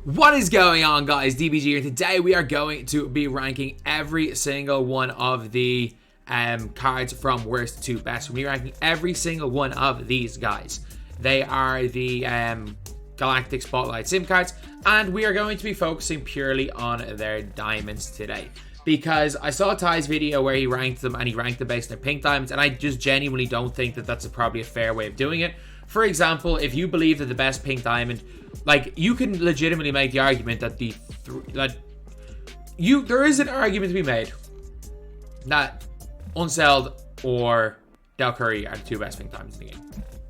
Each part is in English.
What is going on, guys? DBG here. Today we are going to be ranking every single one of the cards from worst to best. We're ranking every single one of these guys. They are the Galactic Spotlight Sim cards, and we are going to be focusing purely on their diamonds today. Because I saw Ty's video where he ranked them, and he ranked them based on their pink diamonds, and I just genuinely don't think that that's probably a fair way of doing it. For example, if you believe that the best pink diamond, like, you can legitimately make the argument that there is an argument to be made that Unseld or Dell Curry are the two best pink diamonds in the game.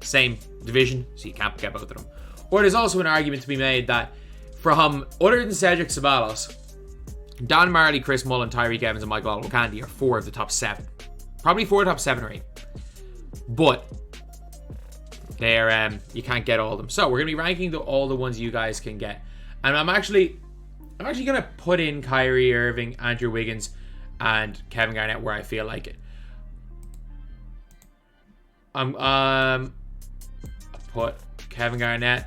Same division, so you can't get both of them. Or there's also an argument to be made that from other than Cedric Ceballos, Don Marley, Chris Mullen, Tyreek Evans, and Michael Olowokandi are 4 of the top 7. Probably 4 of the top 7 or 8. But they're you can't get all of them. So we're gonna be ranking all the ones you guys can get. And I'm actually gonna put in Kyrie, Irving, Andrew Wiggins, and Kevin Garnett where I feel like it. Put Kevin Garnett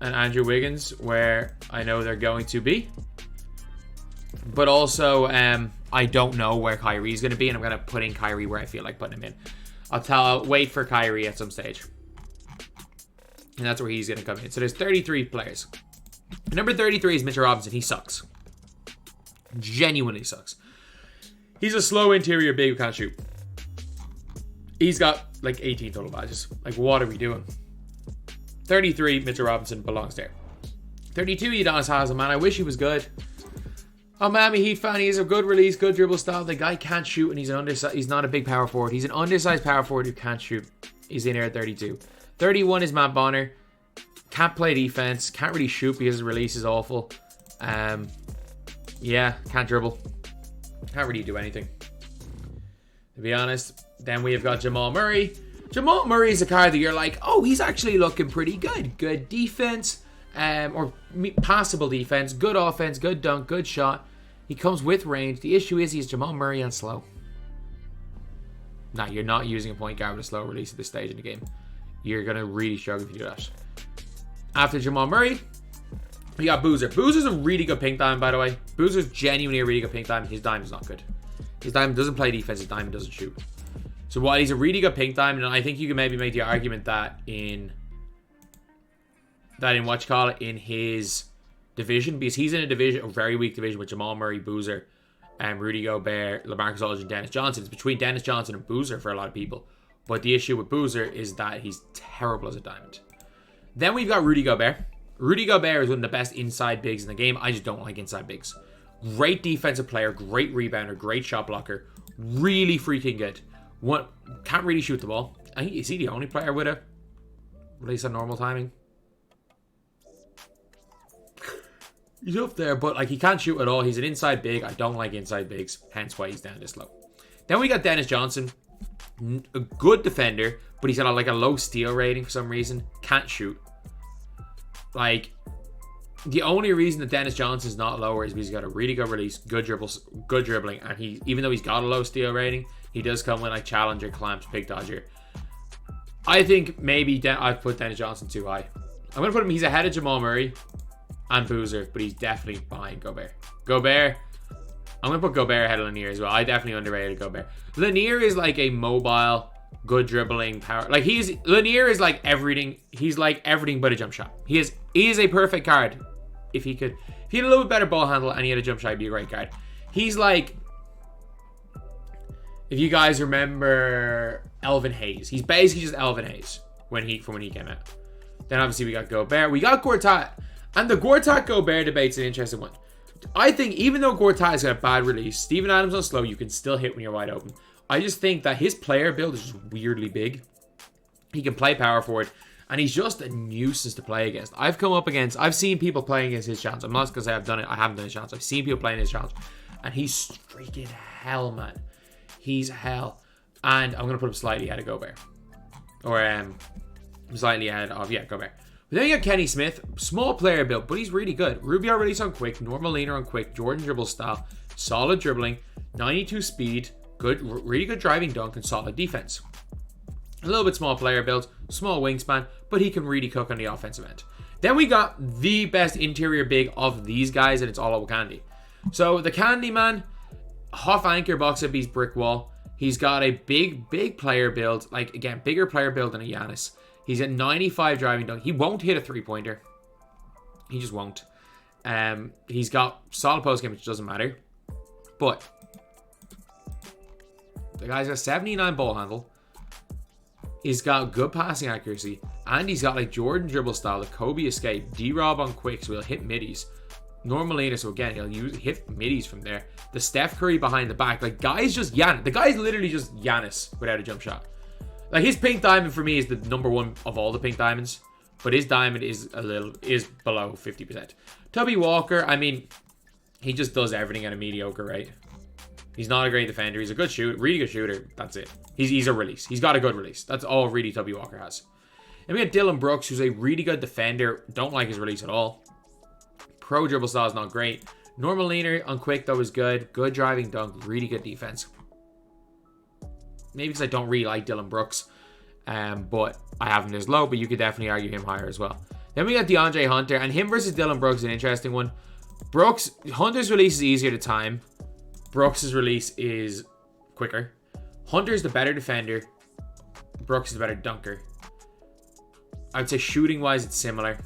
and Andrew Wiggins where I know they're going to be. But also, I don't know where Kyrie's going to be, and I'm going to put in Kyrie where I feel like putting him in. I'll wait for Kyrie at some stage. And that's where he's going to come in. So there's 33 players. Number 33 is Mitchell Robinson. He sucks. Genuinely sucks. He's a slow interior big who can't shoot. He's got like 18 total badges. Like, what are we doing? 33, Mitchell Robinson belongs there. 32, Udonis Haslem. Man, I wish he was good. I'm a Miami Heat fan. He has a good release, good dribble style. The guy can't shoot, and he's not a big power forward. He's an undersized power forward who can't shoot. He's in here at 32. 31 is Matt Bonner. Can't play defense. Can't really shoot because his release is awful. Yeah, can't dribble. Can't really do anything, to be honest. Then we have got Jamal Murray. Jamal Murray is a card that you're like, oh, he's actually looking pretty good. Good defense, or passable defense. Good offense, good dunk, good shot. He comes with range. The issue is he's Jamal Murray and slow. Nah, you're not using a point guard with a slow release at this stage in the game. You're going to really struggle if you do that. After Jamal Murray, we got Boozer. Boozer's a really good pink diamond, by the way. Boozer's genuinely a really good pink diamond. His diamond's not good. His diamond doesn't play defense. His diamond doesn't shoot. So while he's a really good pink diamond, and I think you can maybe make the argument that in his division, because he's in a very weak division with Jamal Murray, Boozer, Rudy Gobert, LaMarcus Aldridge, and Dennis Johnson. It's between Dennis Johnson and Boozer for a lot of people. But the issue with Boozer is that he's terrible as a diamond. Then we've got Rudy Gobert. Rudy Gobert is one of the best inside bigs in the game. I just don't like inside bigs. Great defensive player, great rebounder, great shot blocker. Really freaking good. Can't really shoot the ball. I think, is he the only player with a release on normal timing? He's up there, but like, he can't shoot at all. He's an inside big. I don't like inside bigs, hence why he's down this low. Then we got Dennis Johnson. A good defender, but he's got a low steal rating for some reason. Can't shoot. Like, the only reason that Dennis Johnson's not lower is because he's got a really good release, good dribbling, and even though he's got a low steal rating, he does come with like challenger, clamps, pick dodger. I think maybe I've put Dennis Johnson too high. I'm gonna put him. He's ahead of Jamal Murray and Boozer, but he's definitely behind Gobert. I'm gonna put Gobert ahead of Lanier as well. I definitely underrated Gobert. Lanier is like a mobile, good dribbling power. Like, Lanier is like everything. He's like everything but a jump shot. He is a perfect card. If he had a little bit better ball handle and he had a jump shot, he'd be a great card. He's like, if you guys remember Elvin Hayes, he's basically just Elvin Hayes when he came out. Then obviously we got Gobert, we got Gortat, and the Gortat Gobert debate's an interesting one. I think even though Gortat's got a bad release, Steven Adams on slow, you can still hit when you're wide open. I just think that his player build is just weirdly big. He can play power forward, and he's just a nuisance to play against. I've seen people playing against his challenge. I'm not going to say I've done it. I haven't done his challenge. I've seen people playing his challenge, and he's freaking hell, man. He's hell. And I'm going to put him slightly ahead of Gobert. Or slightly ahead of, Gobert. But then you got Kenny Smith. Small player build, but he's really good. Rubio release on quick. Normal leaner on quick. Jordan dribble style. Solid dribbling. 92 speed. Really good driving dunk and solid defense. A little bit small player build. Small wingspan. But he can really cook on the offensive end. Then we got the best interior big of these guys, and it's all about Candy. So the Candyman, half anchor box up, he's brick wall. He's got a big player build. Like, again, bigger player build than a Giannis. He's at 95 driving dunk. He won't hit a three-pointer. He just won't. He's got solid post game, which doesn't matter. But the guy's got 79 ball handle. He's got good passing accuracy. And he's got like Jordan dribble style, the Kobe escape, D-Rob on quick, so he'll hit middies. Normalina, so again, he'll hit middies from there. The Steph Curry behind the back. Like, guy's just Giannis. The guy's literally just Giannis without a jump shot. Like, his pink diamond for me is the number one of all the pink diamonds. But his diamond is below 50%. Tubby Walker, I mean, he just does everything at a mediocre rate. He's not a great defender. He's a good shooter, really good shooter. That's it. He's a release. He's got a good release. That's all really Tubby Walker has. And we got Dylan Brooks, who's a really good defender. Don't like his release at all. Pro dribble style is not great. Normal leaner on quick, though, is good. Good driving dunk. Really good defense. Maybe because I don't really like Dylan Brooks. But I have him this low. But you could definitely argue him higher as well. Then we got DeAndre Hunter. And him versus Dylan Brooks is an interesting one. Hunter's release is easier to time. Brooks' release is quicker. Hunter's the better defender. Brooks is the better dunker. I would say shooting-wise, it's similar.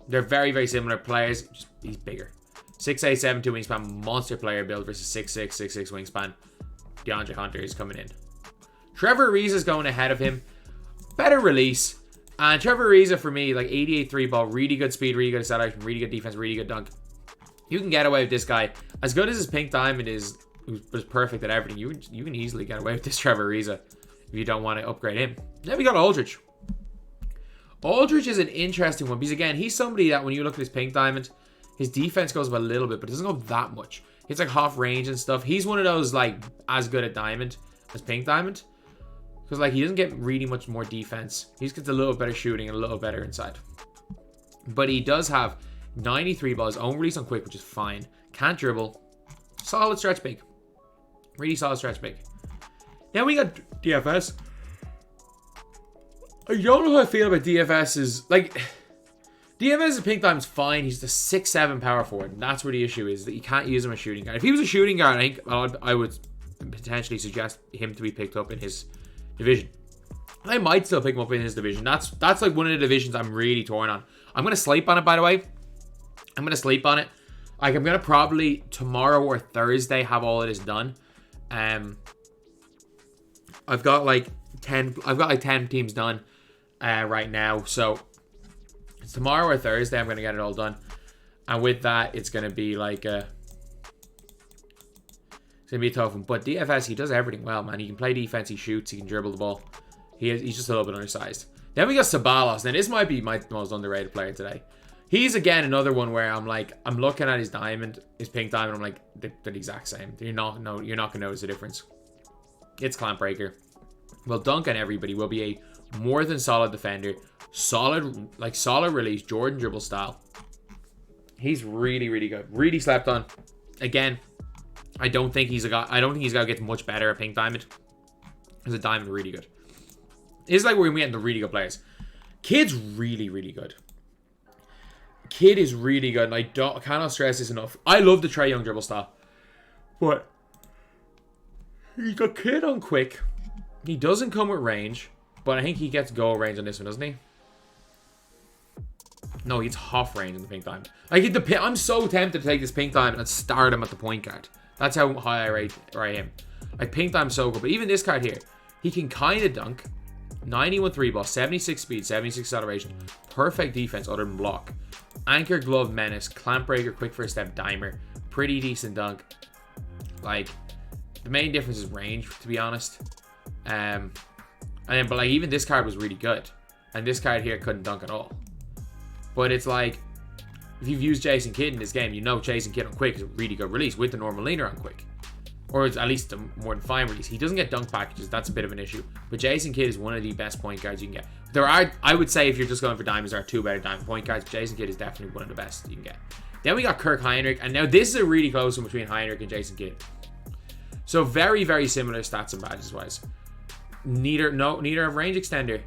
They're very, very similar players. Just, he's bigger. 6'8", 7'2" wingspan. Monster player build versus 6'6", 6'6" wingspan. DeAndre Hunter is coming in. Trevor Ariza is going ahead of him. Better release. And Trevor Ariza, for me, like 88 3 ball. Really good speed, really good acceleration, really good defense, really good dunk. You can get away with this guy. As good as his pink diamond is, was perfect at everything, you can easily get away with this Trevor Ariza if you don't want to upgrade him. Then we got Aldridge. Aldridge is an interesting one because, again, he's somebody that when you look at his pink diamond, his defense goes up a little bit, but it doesn't go that much. It's like half range and stuff. He's one of those, like, as good at diamond as pink diamond. Because, like, he doesn't get really much more defense. He just gets a little better shooting and a little better inside. But he does have 93 balls, own release on quick, which is fine. Can't dribble. Solid stretch big. Really solid stretch big. Then we got DFS. I don't know how I feel about DFS is, like, DFS pink diamond's fine. He's the 6'7" power forward. And that's where the issue is, that you can't use him as shooting guard. If he was a shooting guard, I think I would potentially suggest him to be picked up in his division. I might still pick him up in his division. That's like one of the divisions I'm really torn on. I'm going to sleep on it, by the way. I'm going to sleep on it. Like, I'm going to probably tomorrow or Thursday have all of this done. I've got like 10 teams done right now. So it's tomorrow or Thursday I'm going to get it all done. And with that, it's going to be like it's going to be a tough one. But DFS, he does everything well, man. He can play defense, he shoots, he can dribble the ball. He's just a little bit undersized. Then we got Sabalos. Now, this might be my most underrated player today. He's, again, another one where I'm looking at his diamond, his pink diamond. I'm like, they're the exact same. You're not going to notice the difference. It's clamp breaker. Will dunk on everybody. Will be a more than solid defender. Solid release. Jordan dribble style. He's really, really good. Really slept on. Again, I don't think he's got to get much better at pink diamond. Because a diamond really good. It's like we're getting the really good players. Kid's really, really good. Kid is really good, and I cannot stress this enough. I love the Trae Young dribble style, but he got Kid on quick. He doesn't come with range, but I think he gets goal range on this one, doesn't he? No, he's half range in the pink diamond. I'm so tempted to take this pink diamond and start him at the point guard. That's how high I rate him. Like, pink diamond's so good, but even this card here, he can kind of dunk. 91 3 ball, 76 speed, 76 acceleration, perfect defense other than block. Anchor, glove, menace, clamp breaker, quick first step, dimer, pretty decent dunk. Like, the main difference is range, to be honest. But like, even this card was really good, and this card here couldn't dunk at all. But it's like, if you've used Jason Kidd in this game, you know Jason Kidd on quick is a really good release with the normal leaner on quick. Or it's at least a more than fine release. He doesn't get dunk packages. That's a bit of an issue. But Jason Kidd is one of the best point guards you can get. I would say, if you're just going for diamonds, there are two better diamond point guards. But Jason Kidd is definitely one of the best you can get. Then we got Kirk Heinrich. And now this is a really close one between Heinrich and Jason Kidd. So very, very similar stats and badges wise. Neither have range extender.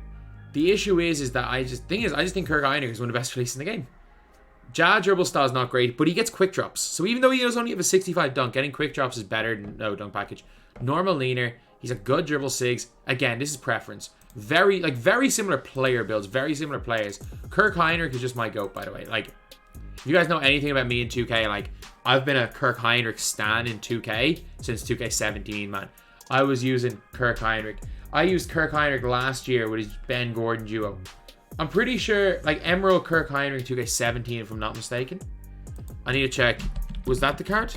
The issue is that I just think Kirk Heinrich is one of the best releases in the game. Ja dribble style is not great, but he gets quick drops. So even though he does only have a 65 dunk, getting quick drops is better than no dunk package. Normal leaner. He's a good dribble sigs. Again, this is preference. Very similar player builds. Very similar players. Kirk Heinrich is just my GOAT, by the way. Like, if you guys know anything about me in 2K, like, I've been a Kirk Heinrich stan in 2K since 2K17, man. I was using Kirk Heinrich. I used Kirk Heinrich last year with his Ben Gordon duo. I'm pretty sure, like, Emerald Kirk Heinrich 2K17, if I'm not mistaken. I need to check. Was that the card?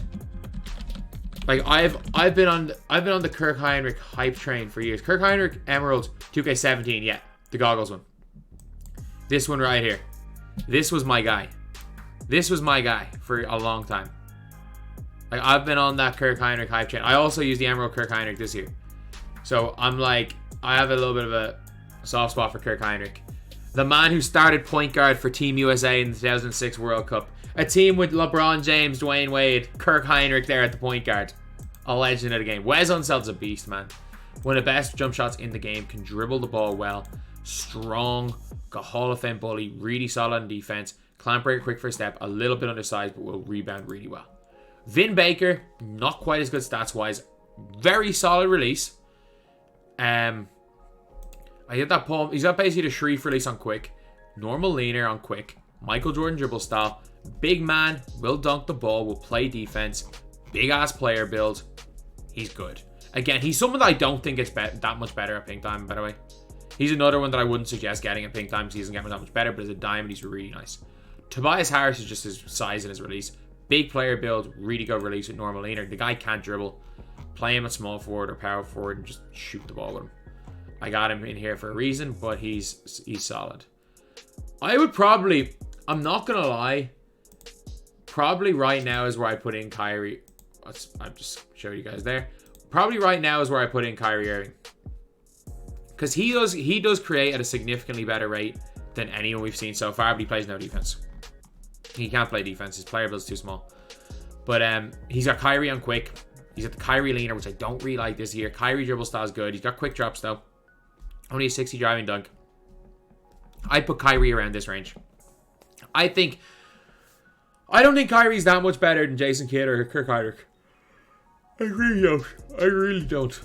Like, I've been on the Kirk Heinrich hype train for years. Kirk Heinrich Emerald 2K17, yeah, the goggles one. This one right here. This was my guy. This was my guy for a long time. Like, I've been on that Kirk Heinrich hype train. I also used the Emerald Kirk Heinrich this year. So I'm like, I have a little bit of a soft spot for Kirk Heinrich. The man who started point guard for Team USA in the 2006 World Cup. A team with LeBron James, Dwayne Wade, Kirk Heinrich there at the point guard. A legend of the game. Wes Unsel's a beast, man. One of the best jump shots in the game. Can dribble the ball well. Strong. Got Hall of Fame bully. Really solid in defense. Clamp breaker, quick first step. A little bit undersized, but will rebound really well. Vin Baker. Not quite as good stats-wise. Very solid release. I hit that palm. He's got basically the Shreve release on quick. Normal leaner on quick. Michael Jordan dribble style. Big man. Will dunk the ball. Will play defense. Big ass player build. He's good. Again, he's someone that I don't think gets that much better at pink diamond, by the way. He's another one that I wouldn't suggest getting at pink diamond because he doesn't get that much better, but as a diamond, he's really nice. Tobias Harris is just his size and his release. Big player build. Really good release with normal leaner. The guy can't dribble. Play him at small forward or power forward and just shoot the ball with him. I got him in here for a reason, but he's solid. I would probably, I'm not going to lie, probably right now is where I put in Kyrie. I'll just show you guys there. Probably right now is where I put in Kyrie Irving. Because he does create at a significantly better rate than anyone we've seen so far, but he plays no defense. He can't play defense. His player build's too small. But he's got Kyrie on quick. He's got the Kyrie leaner, which I don't really like this year. Kyrie dribble style is good. He's got quick drops, though. Only a 60 driving dunk. I'd put Kyrie around this range. I don't think Kyrie's that much better than Jason Kidd or Kirk Heinrich. I really don't. I really don't.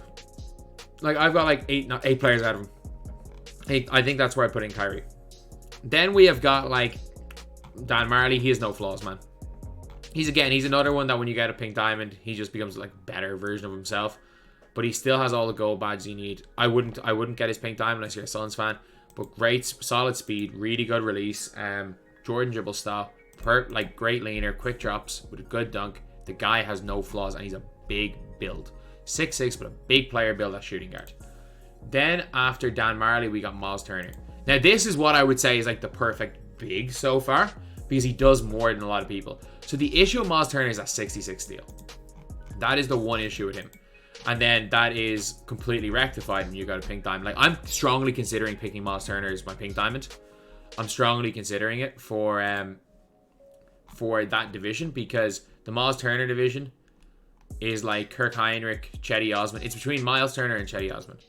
Like, I've got like eight players out of him. I think that's where I put in Kyrie. Then we have got like Dan Marley. He has no flaws, man. He's another one that when you get a pink diamond, he just becomes like a better version of himself. But he still has all the gold badges you need. I wouldn't get his pink diamond unless you're a Suns fan. But great, solid speed, really good release. Jordan dribble style, great leaner, quick drops with a good dunk. The guy has no flaws and he's a big build. 6'6", but a big player build at shooting guard. Then after Dan Marley, we got Miles Turner. Now this is what I would say is like the perfect big so far because he does more than a lot of people. So the issue with Miles Turner is that 66 steal. That is the one issue with him. And then that is completely rectified when you got a pink diamond. Like, I'm strongly considering picking Miles Turner as my pink diamond. I'm strongly considering it for that division because the Miles Turner division is like Kirk Heinrich, Chetty Osman. It's between Miles Turner and Chetty Osman.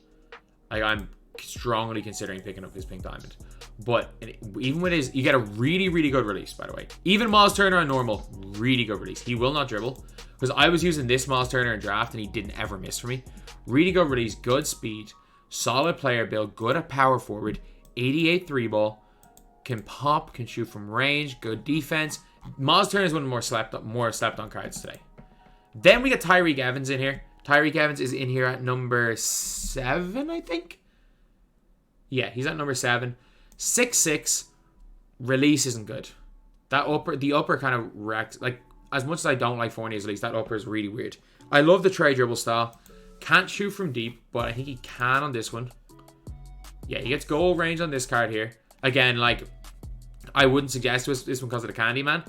Like, I'm strongly considering picking up his pink diamond. But even with his, you get a really, really good release, by the way. Even Miles Turner on normal, really good release. He will not dribble. Because I was using this Miles Turner in draft and he didn't ever miss for me. Really good release, good speed, solid player build, good at power forward, 88 3 ball, can pop, can shoot from range, good defense. Miles Turner is one of the more slept on cards today. Then we got Tyreke Evans in here. Tyreke Evans is in here at number 7, I think. Yeah, he's at number 7. 6'6", release isn't good. The upper kind of wrecks. Like, as much as I don't like Fournier's release, that upper is really weird. I love the Trey dribble style. Can't shoot from deep, but I think he can on this one. Yeah, he gets goal range on this card here. Again, like, I wouldn't suggest this one because of the Candyman.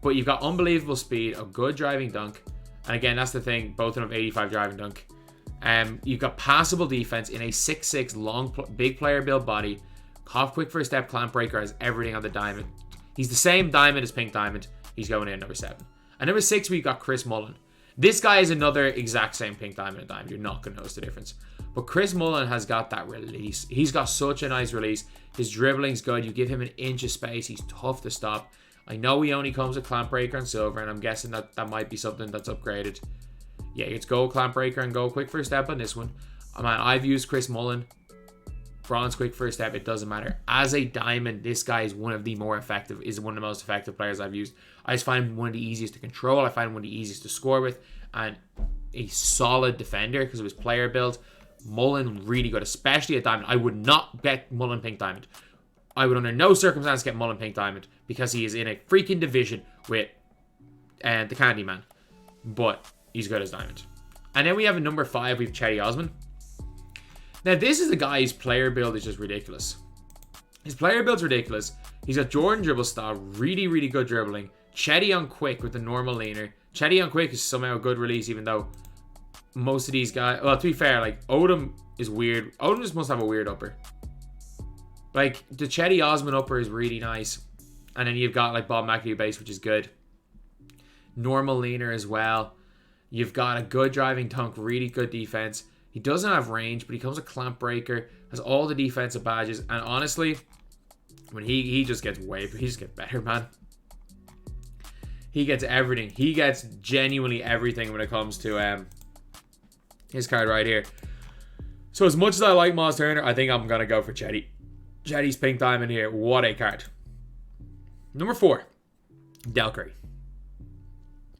But you've got unbelievable speed, a good driving dunk. And again, that's the thing. Both of them have 85 driving dunk. You've got passable defense in a 6'6", long, big player build body. Half quick first step, clamp breaker, has everything on the diamond. He's the same diamond as pink diamond. He's going in at number 7. At number 6, we've got Chris Mullin. This guy is another exact same pink diamond and diamond. You're not going to notice the difference. But Chris Mullin has got that release. He's got such a nice release. His dribbling's good. You give him an inch of space, he's tough to stop. I know he only comes with clamp breaker and silver, and I'm guessing that that might be something that's upgraded. Yeah, it's gold clamp breaker and gold quick first step on this one. Man, I've used Chris Mullin. Bronze quick first step, it doesn't matter. As a diamond, this guy is one of the most effective players I've used. I just find him one of the easiest to control. I find him one of the easiest to score with, and a solid defender because of his player build. Mullin really good, especially at diamond. I would not get Mullin pink diamond. I would under no circumstance get Mullin pink diamond because he is in a freaking division with the Candyman. But he's good as diamond. And then we have a number 5, we have Cedi Osman. Now this is a guy whose player build is just ridiculous. His player build's ridiculous. He's got Jordan dribble style, really, really good dribbling. Cedi on quick with the normal leaner. Cedi on quick is somehow a good release, even though most of these guys, well, to be fair, like Odom is weird. Odom just must have a weird upper. Like the Cedi Osman upper is really nice, and then you've got like Bob McAdoo base, which is good. Normal leaner as well. You've got a good driving dunk, really good defense. He doesn't have range, but he comes a clamp breaker, has all the defensive badges, and honestly, when he just gets he just gets better, man. He gets everything. He gets genuinely everything when it comes to his card right here. So as much as I like Miles Turner, I think I'm going to go for Cedi. Cedi's pink diamond here. What a card. Number 4, Dell Curry.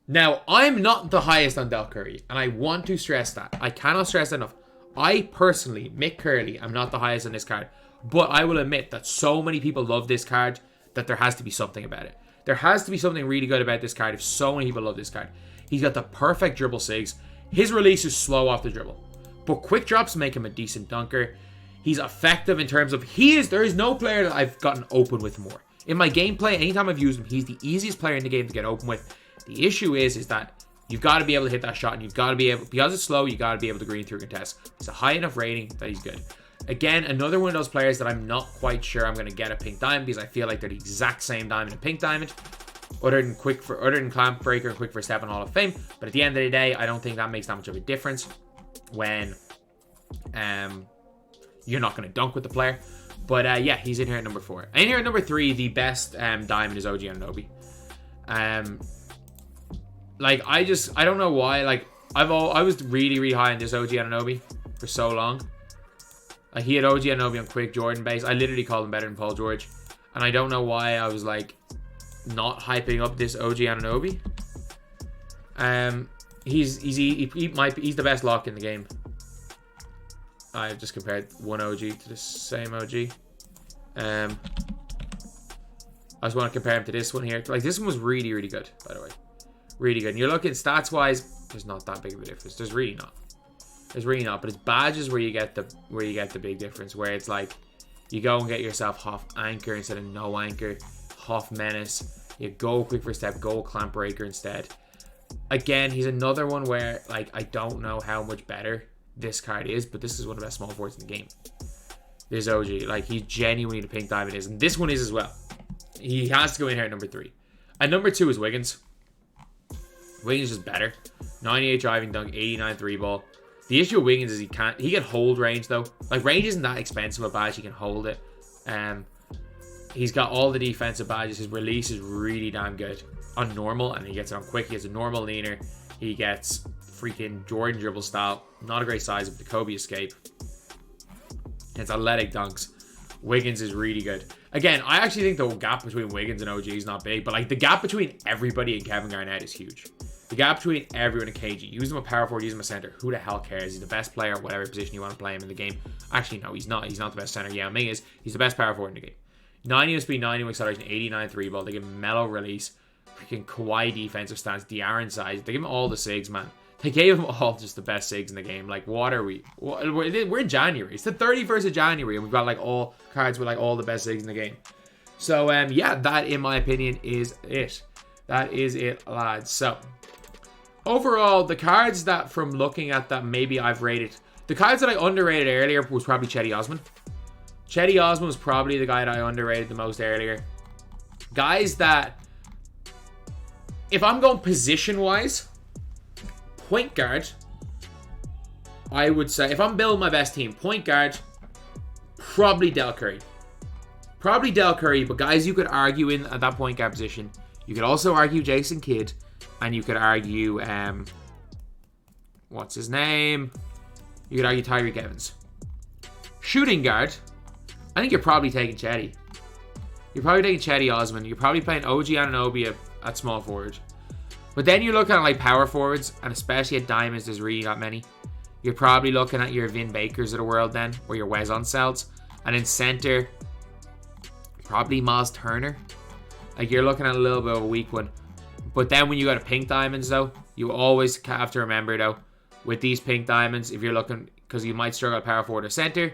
Now, I'm not the highest on Dell Curry, and I want to stress that. I cannot stress that enough. I personally, Mick Curley, am not the highest on this card, but I will admit that so many people love this card that there has to be something about it. There has to be something really good about this card if so many people love this card. He's got the perfect dribble sigs. His release is slow off the dribble, but quick drops make him a decent dunker. He's effective in terms of there is no player that I've gotten open with more. In my gameplay, anytime I've used him, he's the easiest player in the game to get open with. The issue is that you've got to be able to hit that shot, and you've got to be able, because it's slow, you got to be able to green through contests. It's a high enough rating that he's good. Again, another one of those players that I'm not quite sure I'm going to get a pink diamond because I feel like they're the exact same diamond and pink diamond, other than clamp breaker and quick for step and Hall of Fame. But at the end of the day, I don't think that makes that much of a difference when you're not going to dunk with the player. But yeah, he's in here at number 4. And in here at number 3, the best diamond is OG Anunoby. Like I don't know why. Like I was really, really high on this OG Anunoby for so long. Like he had OG Anunoby on quick Jordan base. I literally called him better than Paul George, and I don't know why I was like not hyping up this OG Anunoby. He's the best lock in the game. I've just compared one OG to the same OG. I just want to compare him to this one here. Like this one was really, really good, by the way. Really good. And you're looking stats wise, there's not that big of a difference. There's really not. But it's badges where you get the big difference, where it's like you go and get yourself Hoff Anchor instead of no anchor, Hoff Menace, you go quick for step, go clamp breaker instead. Again, he's another one where like I don't know how much better this card is, but this is one of the best small forwards in the game. This OG, like he's genuinely the pink diamond is, and this one is as well. He has to go in here at number 3. And number 2 is Wiggins. Wiggins is better. 98 driving dunk, 89 3 ball. The issue with Wiggins is he can hold range though. Like range isn't that expensive a badge, he can hold it. He's got all the defensive badges. His release is really damn good on normal, and he gets it on quick. He has a normal leaner. He gets freaking Jordan dribble style. Not a great size of the Kobe escape. It's athletic dunks. Wiggins is really good. Again, I actually think the gap between Wiggins and OG is not big, but like the gap between everybody and Kevin Garnett is huge. The gap between everyone and KG. Use him a power forward, use him a center. Who the hell cares? He's the best player at whatever position you want to play him in the game. Actually, no, he's not. He's not the best center. Yao Ming is. He's the best power forward in the game. 90 speed, 90 acceleration, 89 3 ball. They give him mellow release. Freaking Kawhi defensive stance. De'Aaron size. They give him all the sigs, man. They gave him all just the best sigs in the game. Like, what are we? We're in January. It's the 31st of January, and we've got like all cards with like all the best sigs in the game. So, yeah, that in my opinion is it. That is it, lads. So, overall, the cards that from looking at that maybe I've rated, the cards that I underrated earlier was probably Cedi Osman. Cedi Osman was probably the guy that I underrated the most earlier. Guys that, if I'm going position-wise, point guard, I would say, if I'm building my best team, point guard, probably Dell Curry. Probably Dell Curry, but guys you could argue in at that point guard position. You could also argue Jason Kidd, and you could argue, what's his name? You could argue Tyreek Evans. Shooting guard, I think you're probably taking Chetty. You're probably taking Chetty Osman. You're probably playing OG Anunoby at small forward. But then you're looking at like power forwards, and especially at diamonds, there's really not many. You're probably looking at your Vin Bakers of the world then, or your Wes Unselds. And in center, probably Miles Turner. Like, you're looking at a little bit of a weak one. But then when you go to pink diamonds, though, you always have to remember, though, with these pink diamonds, if you're looking, because you might struggle at power forward or center,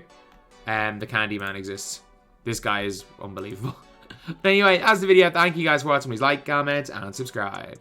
the Candyman exists. This guy is unbelievable. But anyway, that's the video. Thank you guys for watching. Please like, comment, and subscribe.